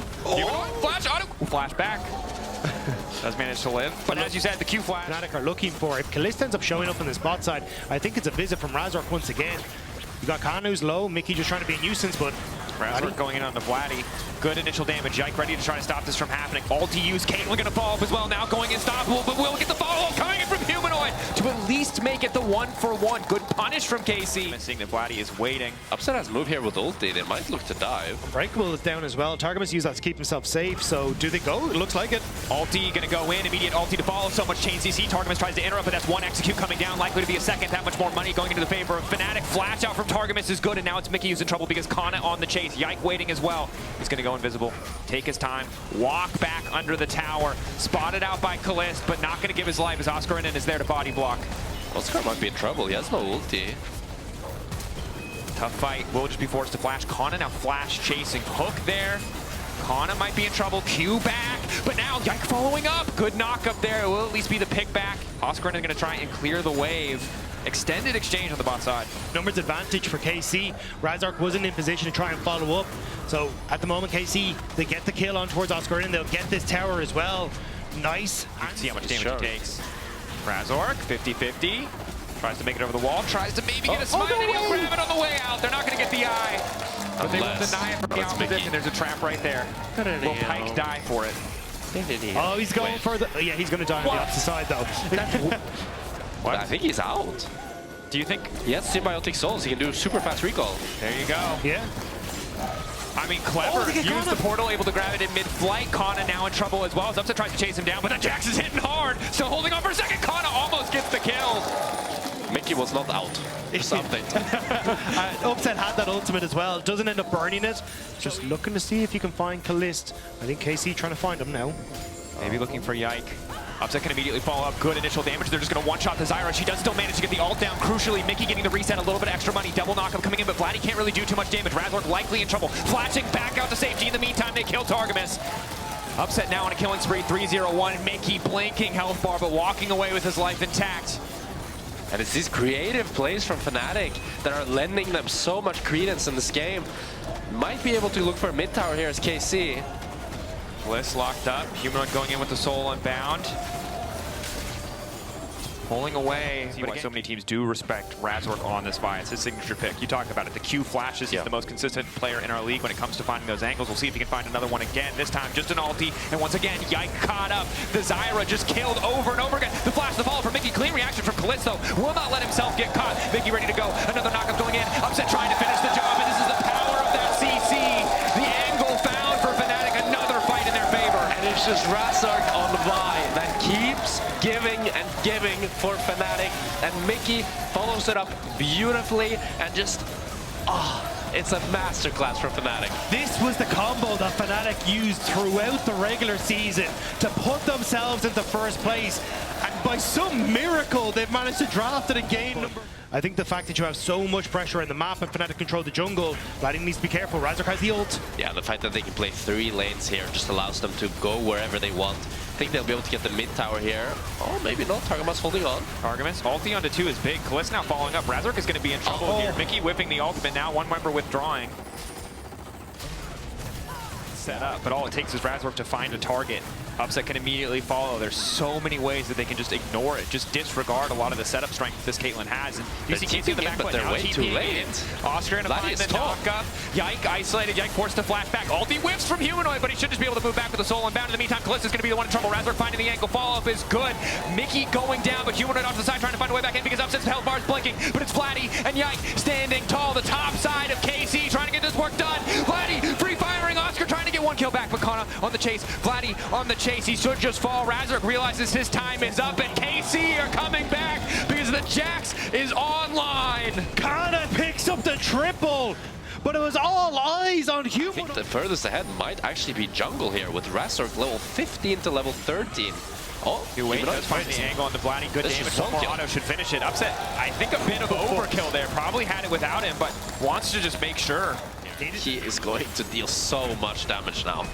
Flash auto. Flash back. Does manage to live. But as you said, the Q flash. Fnatic are looking for. If Kalist ends up showing up on this bot side, I think it's a visit from Razork once again. You got Khan who's low, Mickey just trying to be a nuisance, but Razork going in on the Vladdy. Good initial damage. Yike ready to try to stop this from happening. Ulti use. Caitlyn going to follow up as well. Now going unstoppable, but will get the follow-up coming in from Humanoid to at least make it the 1-for-1. Good punish from KC. Seeing that Vladdy is waiting. Upset has move here with ulti. They might look to dive. Breakable is down as well. Targamas used that to keep himself safe, so do they go? It looks like it. Ulti going to go in. Immediate ulti to follow. So much chain CC. Targamas tries to interrupt, but that's one execute coming down. Likely to be a second. That much more money going into the favor of Fnatic. Flash out from Targamas is good, and now it's Mickey who's in trouble because Kana on the chase. Yike waiting as well. He's going to go invisible. Take his time. Walk back under the tower. Spotted out by Kalist, but not going to give his life as Oscarinen is there to body block. Oscar might be in trouble. He has no ulti. Tough fight. Will just be forced to flash. Kana now flash chasing. Hook there. Kana might be in trouble. Q back, but now Yike following up. Good knock up there. It will at least be the pick back. Oscarinen going to try and clear the wave. Extended exchange on the bot side. Numbers advantage for KC. Razork wasn't in position to try and follow up. So at the moment, KC, they get the kill on towards Oscarinen. They'll get this tower as well. Nice. You can see how much damage he takes. Razork, 50-50. Tries to make it over the wall. Tries to maybe get a smite, and he'll grab it on the way out. They're not going to get the eye. But they will deny it from the opposition. There's a trap right there. Will Pyke die for it? Oh, he's going for the... Yeah, he's going to die on the opposite side, though. What? I think he's out. Do you think? He has symbiotic souls. He can do super fast recall. There you go. Yeah. I mean, clever. Use the portal, able to grab it in mid-flight. Kana now in trouble as well. As Upset tries to chase him down, but then Jax is hitting hard. Still holding on for a second. Kana almost gets the kill. Mickey was not out. Just update. Upset had that ultimate as well. Doesn't end up burning it. Just looking to see if you can find Kalist. I think KC trying to find him now. Maybe looking for Yike. Upset can immediately follow up. Good initial damage. They're just going to one-shot the Zyra. She does still manage to get the ult down. Crucially, Mickey getting the reset, a little bit of extra money. Double knockup coming in, but Vladdy can't really do too much damage. Razork likely in trouble. Flashing back out to safety. In the meantime, they kill Targamas. Upset now on a killing spree, 3-0-1. Mickey blinking health bar, but walking away with his life intact. And it's these creative plays from Fnatic that are lending them so much credence in this game. Might be able to look for a mid tower here as KC. Bliss locked up. Humanoid going in with the soul unbound. pulling away. See why so many teams do respect Razork on this buy. It's his signature pick. You talked about it. The Q flashes. He's the most consistent player in our league when it comes to finding those angles. We'll see if he can find another one again. This time, just an ulti. And once again, Yike caught up. The Zyra just killed over and over again. The flash, the follow from Mickey. Clean reaction from Callisto. Will not let himself get caught. Mickey ready to go. Another knockup going in. Upset trying to finish the job. And this is the power of that CC. The angle found for Fnatic. Another fight in their favor. And it's just Razork on the buy that keeps giving and giving for Fnatic, and Mickey follows it up beautifully and just, it's a masterclass for Fnatic. This was the combo that Fnatic used throughout the regular season to put themselves into first place, and by some miracle they've managed to draft it in game number. I think the fact that you have so much pressure in the map and Fnatic control the jungle, Vladdy needs to be careful. Razork has the ult. Yeah, the fact that they can play 3 lanes here just allows them to go wherever they want. I think they'll be able to get the mid tower here. Oh, maybe not. Targamas holding on. Targamas, ulti onto 2 is big. Kalist now following up. Razork is going to be in trouble here. Mickey whipping the ultimate now. One member withdrawing. Set up, but all it takes is Razork to find a target. Upset can immediately follow. There's so many ways that they can just ignore it, just disregard a lot of the setup strength this Caitlyn has. And you see KC in the back, but they're way too late. Austria gonna find the knockup. Yike isolated. Yike forced to flash back. Ulti whips from Humanoid, but he should just be able to move back with the soul unbound. In the meantime, Callista's gonna be the one in trouble. Razork finding the ankle. Follow-up is good. Mickey going down, but Humanoid off to the side trying to find a way back in because Upset's health bar's blinking. But it's Vladdy and Yike standing tall. The top side of KC trying to get this work done. Vladdy free firing. Oscar trying to get 1 kill back, but Kana on the chase. Vladdy on the chase. He should just fall. Razork realizes his time is up, and KC are coming back because the Jax is online. Kana picks up the triple, but it was all eyes on Human. I think the furthest ahead might actually be jungle here with Razork level 15 to level 13. Oh, Wait does find the angle on the Vladdy. Good damage. One more auto should finish it. Upset, I think a bit of overkill there. Probably had it without him, but wants to just make sure. He is going to deal so much damage now.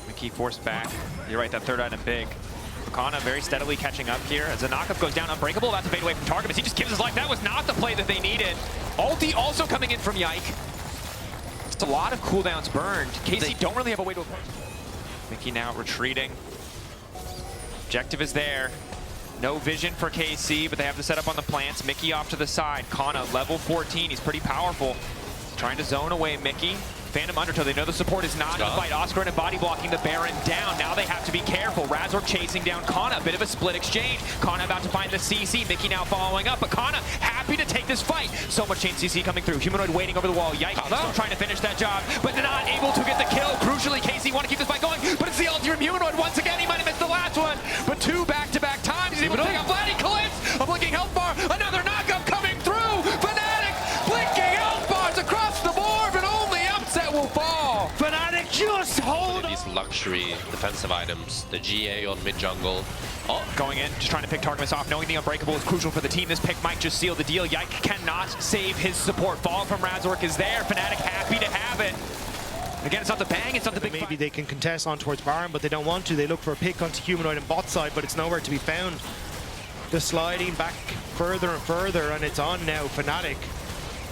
Mickey forced back. You're right, that third item big. Kana very steadily catching up here. As the knockup goes down, Unbreakable, that's a fade away from Targamas. He just gives his life. That was not the play that they needed. Ulti also coming in from Yike. It's a lot of cooldowns burned. KC don't really have a way to approach. Mickey now retreating. Objective is there. No vision for KC, but they have the setup on the plants. Mickey off to the side. Kana, level 14. He's pretty powerful. Trying to zone away Mickey. Phantom Undertow, they know the support is not in the fight. Oscar and a body blocking the Baron down. Now they have to be careful. Razork chasing down Kana. A bit of a split exchange. Kana about to find the CC. Mickey now following up, but Kana happy to take this fight. So much chain CC coming through. Humanoid waiting over the wall. Yike still trying to finish that job, but not able to get the kill. Crucially, KC want to keep this fight going, but it's the ulti from Humanoid once again. He might have missed the last one, but 2 back-to-back times. He's able to take out Vladdy. Callisto, a blinking health bar. Another knockup coming through. Fnatic blinking health bars across the board, but only Upset will fall. Fnatic just hold these luxury defensive items. The GA on mid jungle. Oh, going in, just trying to pick Targamas off, knowing the Unbreakable is crucial for the team. This pick might just seal the deal. Yike cannot save his support. Fall from Razork is there. Fnatic happy to have it. Again, it's not the bang, it's not the big Maybe fight. they can contest on towards Baron, but they don't want to. They look for a pick onto Humanoid and bot side, but it's nowhere to be found. The sliding back further and further, and it's on now. Fnatic.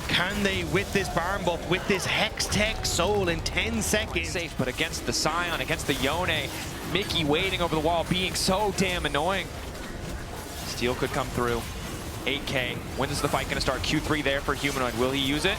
Can they, with this Baron buff, with this Hex Tech Soul in 10 seconds? Safe, but against the Scion, against the Yone, Mickey waiting over the wall, being so damn annoying. Steal could come through. 8K. When is the fight going to start? Q3 there for Humanoid. Will he use it?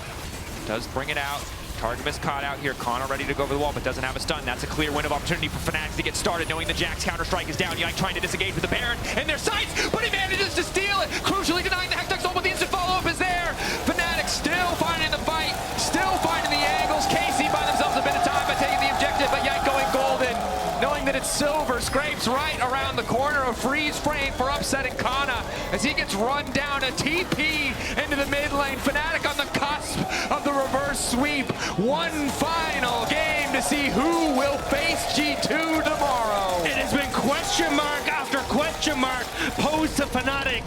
Does bring it out. Targamas caught out here. Kana ready to go over the wall, but doesn't have a stun. That's a clear window of opportunity for Fnatic to get started, knowing the Jax counter-strike is down. Yike trying to disengage with the Baron in their sights, but he manages to steal it. Crucially denying the Hextech Soul, but the instant follow-up is there. Fnatic still finding the fight, still finding the angles. KC by themselves a bit of time by taking the objective, but Yike going golden, knowing that it's silver. Scrapes right around the corner. A freeze frame for upsetting Kana as he gets run down. A TP into the mid lane. Fnatic on the cusp of the reverse sweep. One final game to see who will face G2 tomorrow. It has been question mark after question mark posed to Fnatic.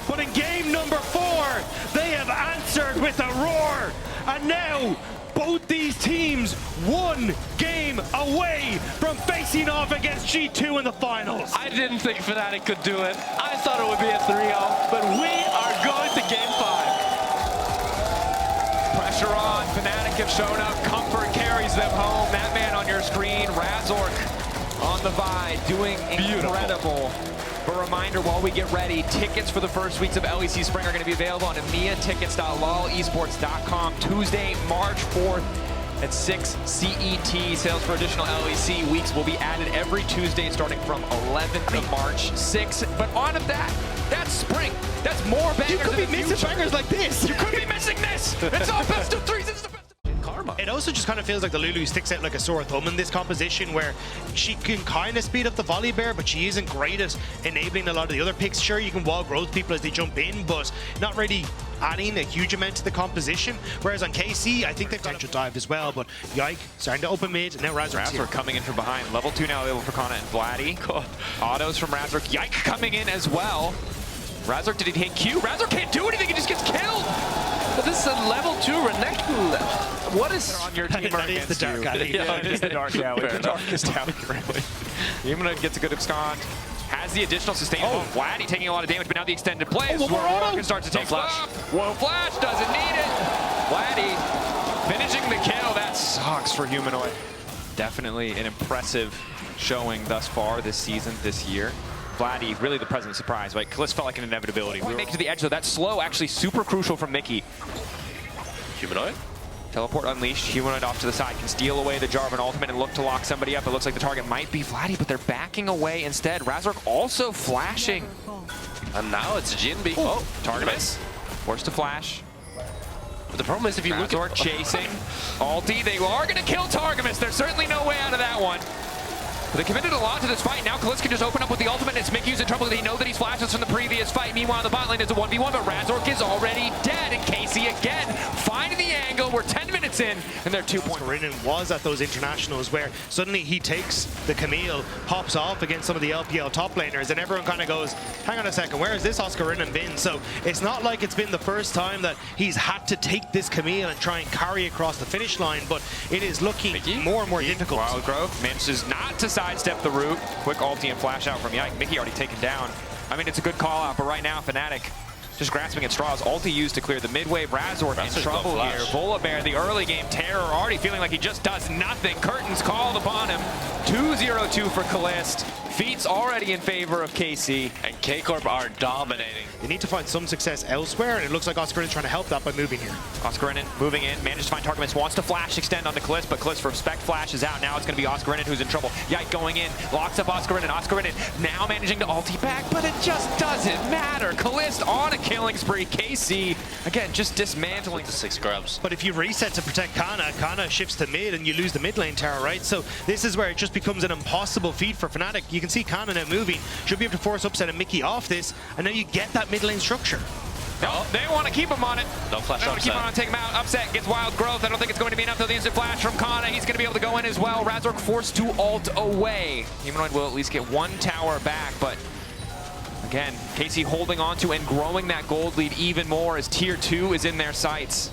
But in game number 4, they have answered with a roar. And now, both these teams 1 game away from facing off against G2 in the finals. I didn't think Fnatic could do it. I thought it would be a 3-0, but we are going to game 5. Pressure on. Fnatic have shown up. Comfort carries them home. That man on your screen, Razork on the buy, doing incredible. But a reminder, while we get ready, tickets for the first weeks of LEC Spring are going to be available on EMEAtickets.lolesports.com Tuesday, March 4th at 6 CET. Sales for additional LEC weeks will be added every Tuesday starting from 11th of March 6th. But on of that, that's spring. That's more bangers. You could be in the missing future. bangers like this. You could be missing this. It's all best of threes. It's the best. Karma. It also just kind of feels like the Lulu sticks out like a sore thumb in this composition, where she can kind of speed up the volley bear, but she isn't great at enabling a lot of the other picks. Sure, you can wall growth people as they jump in, but not really adding a huge amount to the composition. Whereas on KC, I think they've got a dive as well, but Yike starting to open mid, and now Razork's here. Razork coming in from behind. Level 2 now available for Kana and Vladdy. Autos from Razork. Yike coming in as well. Razork, did he hit Q? Razork can't do anything, he just gets killed! But this is a level 2 Renekton. What is On your team That is the dark alley. Yeah, it is the dark alley. Fair The enough. darkest alley, really. Humanoid gets a good abscond. Has the additional sustain. Oh, Vladdy taking a lot of damage, but now the extended play is where Orca starts to take flash. Whoa, flash doesn't need it. Vladdy finishing the kill. That sucks for Humanoid. Definitely an impressive showing thus far this season, this year. Vladdy, really the present surprise, right? Kalist felt like an inevitability. We make it to the edge, though. That slow actually super crucial from Mickey. Humanoid? Teleport unleashed. Humanoid off to the side. Can steal away the Jarvan ultimate and look to lock somebody up. It looks like the target might be Vladdy, but they're backing away instead. Razork also flashing. And now it's Jinbi. Oh, Targamas forced to flash. But the problem is if you look Razork at... chasing. Ulti, they are going to kill Targamas. There's certainly no way out of that one. But they committed a lot to this fight. Now Kalist can just open up with the ultimate. It's Mickey's in trouble. They know that he's flashes from the previous fight. Meanwhile, the bot lane is a 1v1, but Razork is already dead. And Casey again finding the angle. We're 10 minutes in, and they're 2 points. Karmine was at those internationals where suddenly he takes the Camille, pops off against some of the LPL top laners, and everyone kind of goes, hang on a second, where has this Oscarinen been? So it's not like it's been the first time that he's had to take this Camille and try and carry across the finish line, but it is looking more and more difficult. Wild Growth manages not to sidestep the route. Quick ulti and flash out from Yike. Mickey already taken down. I mean, it's a good call out, but right now, Fnatic just grasping at straws. Ulti used to clear the mid-wave. Razork in trouble here. Volibear, the early game terror, already feeling like he just does nothing. Curtains called upon him. 2-0-2 for Kalist. Feats already in favor of KC. And K-Corp are dominating. They need to find some success elsewhere, and it looks like Oscarinen trying to help that by moving here. Oscarinen moving in, manages to find Targamas, wants to flash extend onto Kalist, but Kalist for Spec flash is out. Now it's going to be Oscarinen who's in trouble. Yike going in, locks up Oscarinen. Oscarinen now managing to ulti back, but it just doesn't matter. Kalist on a killing spree. KC, again, just dismantling. The 6 grabs. But if you reset to protect Kana shifts to mid and you lose the mid lane tower, right? So this is where it just becomes an impossible feat for Fnatic. You can see Kana now moving. Should be able to force Upset and Mickey off this, and now you get that mid lane structure. No, they want to keep him on it. No flash They want to keep him on, Upset. take him out. Upset gets Wild Growth. I don't think it's going to be enough, though. The instant flash from Kana. He's going to be able to go in as well. Razork forced to ult away. Humanoid will at least get one tower back, but again, KC holding on to and growing that gold lead even more as Tier 2 is in their sights.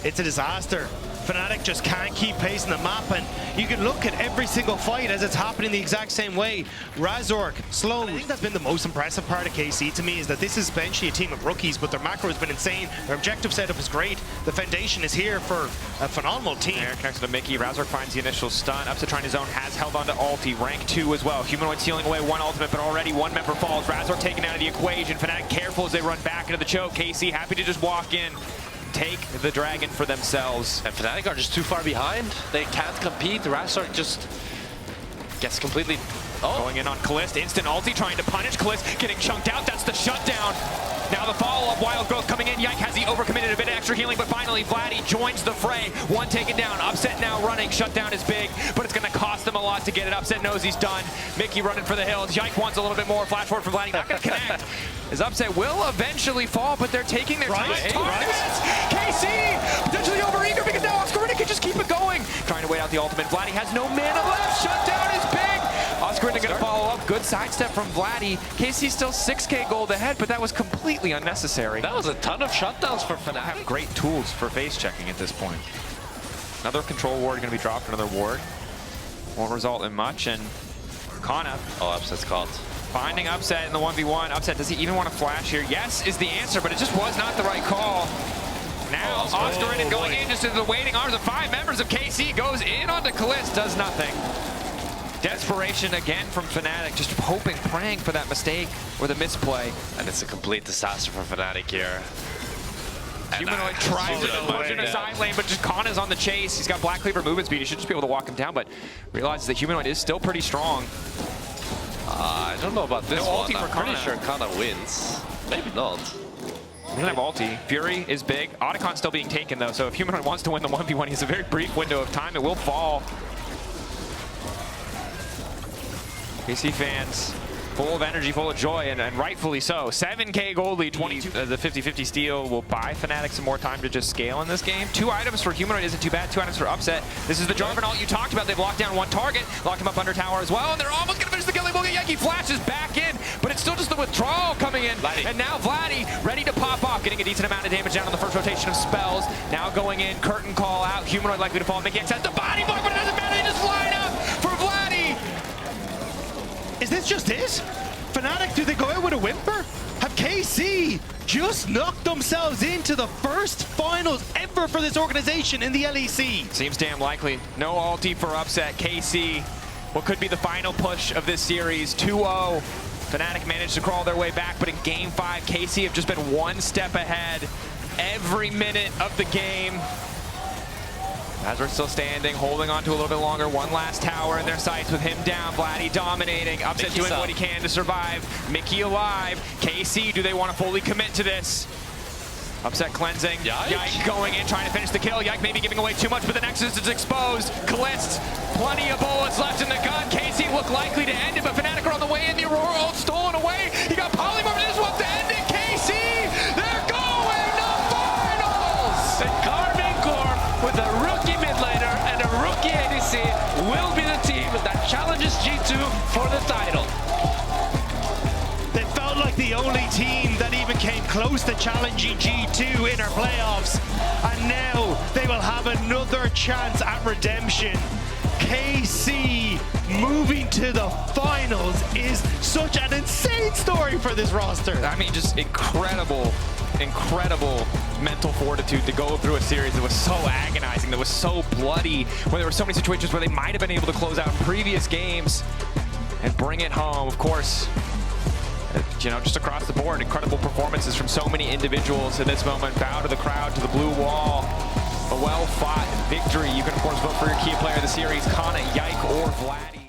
It's a disaster. Fnatic just can't keep pacing the map, and you can look at every single fight as it's happening the exact same way. Razork, slow. I think that's been the most impressive part of KC to me, is that this is essentially a team of rookies, but their macro has been insane. Their objective setup is great. The foundation is here for a phenomenal team. There, connects to Mickey. Razork finds the initial stun. Upset trying his own, has held on to ulti. Rank 2 as well. Humanoid stealing away one ultimate, but already one member falls. Razork taken out of the equation. Fnatic careful as they run back into the choke. KC happy to just walk in, take the dragon for themselves. And Fnatic are just too far behind. They can't compete. Razork just gets completely... Going in on Kalist, instant ulti, trying to punish Kalist, getting chunked out. That's the shutdown. Now the follow-up, Wild Growth coming in. Yike has he overcommitted, a bit of extra healing, but finally Vladdy joins the fray. One taken down. Upset now running. Shutdown is big, but it's going to cost them a lot to get it. Upset knows he's done. Mickey running for the hills. Yike wants a little bit more. Flash forward from Vladdy. Not going to connect. His Upset will eventually fall, but they're taking their time. KC potentially overeager because now Oscarinen can just keep it going. Trying to wait out the ultimate. Vladdy has no mana left. Shutdown is big. Oscarinen going to follow up. Good sidestep from Vladdy. KC still 6k gold ahead, but that was completely unnecessary. That was a ton of shutdowns for Fnatic. Have great tools for face checking at this point. Another control ward going to be dropped. Another ward won't result in much. And Kana. Oh, Upset's caught. Finding Upset in the 1v1. Upset, does he even want to flash here? Yes is the answer, but it just was not the right call. Now, Oscarinen going in just into the waiting arms of 5 members of KC. Goes in onto Kalist, does nothing. Desperation again from Fnatic, just hoping, praying for that mistake or the misplay. And it's a complete disaster for Fnatic here. Humanoid tries to push in a side lane, but just Kana's on the chase. He's got Black Cleaver movement speed. He should just be able to walk him down, but realizes that Humanoid is still pretty strong. I don't know about this No one. ulti for I'm pretty Kana. sure Kana wins. Maybe not. He doesn't have ulti. Fury is big. Otacon's still being taken, though, so if Humanoid wants to win the 1v1, he has a very brief window of time. It will fall. KC fans full of energy, full of joy, and rightfully so. 7K gold lead, 22. The 50-50 steal will buy Fnatic some more time to just scale in this game. 2 items for Humanoid isn't too bad. 2 items for Upset. This is the Jarvan ult you talked about. They've locked down 1 target, locked him up under tower as well, and they're almost going to finish the kill. They will get Yankee flashes back in, but it's still just the withdrawal coming in. Vladdy. And now Vladdy ready to pop off, getting a decent amount of damage down on the first rotation of spells. Now going in, curtain call out. Humanoid likely to fall. Mickey has the body block, but it doesn't matter. They just line up for Vladdy. Is this just it? Fnatic, do they go out with a whimper? Have KC just knocked themselves into the first finals ever for this organization in the LEC? Seems damn likely. No ulti for Upset. KC, what could be the final push of this series, 2-0. Fnatic managed to crawl their way back, but in Game 5, KC have just been 1 step ahead every minute of the game. As we're still standing, holding on to a little bit longer. 1 last tower in their sights with him down. Vladdy dominating. Upset Mickey's doing up. what he can to survive. Mickey alive. KC, do they want to fully commit to this? Upset cleansing. Yike going in, trying to finish the kill. Yike maybe giving away too much, but the Nexus is exposed. Kalist, plenty of bullets left in the gun. KC look likely to end it, but Fnatic are on the way in. The Aurora ult stolen away. He got polymorph, and this wants to end it. KC, they're going to finals! The Karmine Corp with a rookie mid laner and a rookie ADC will be the team that challenges G2 for the title. They felt like the only team that even came close to challenging G2 in our playoffs. And now they will have another chance at redemption. KC moving to the finals is such an insane story for this roster. I mean, just incredible mental fortitude to go through a series that was so agonizing, that was so bloody, where there were so many situations where they might have been able to close out in previous games and bring it home. Of course, you know, just across the board, incredible performances from so many individuals in this moment. Bow to the crowd, to the blue wall. A well-fought victory. You can, of course, vote for your key player of the series, Kana, Yike, or Vladdy.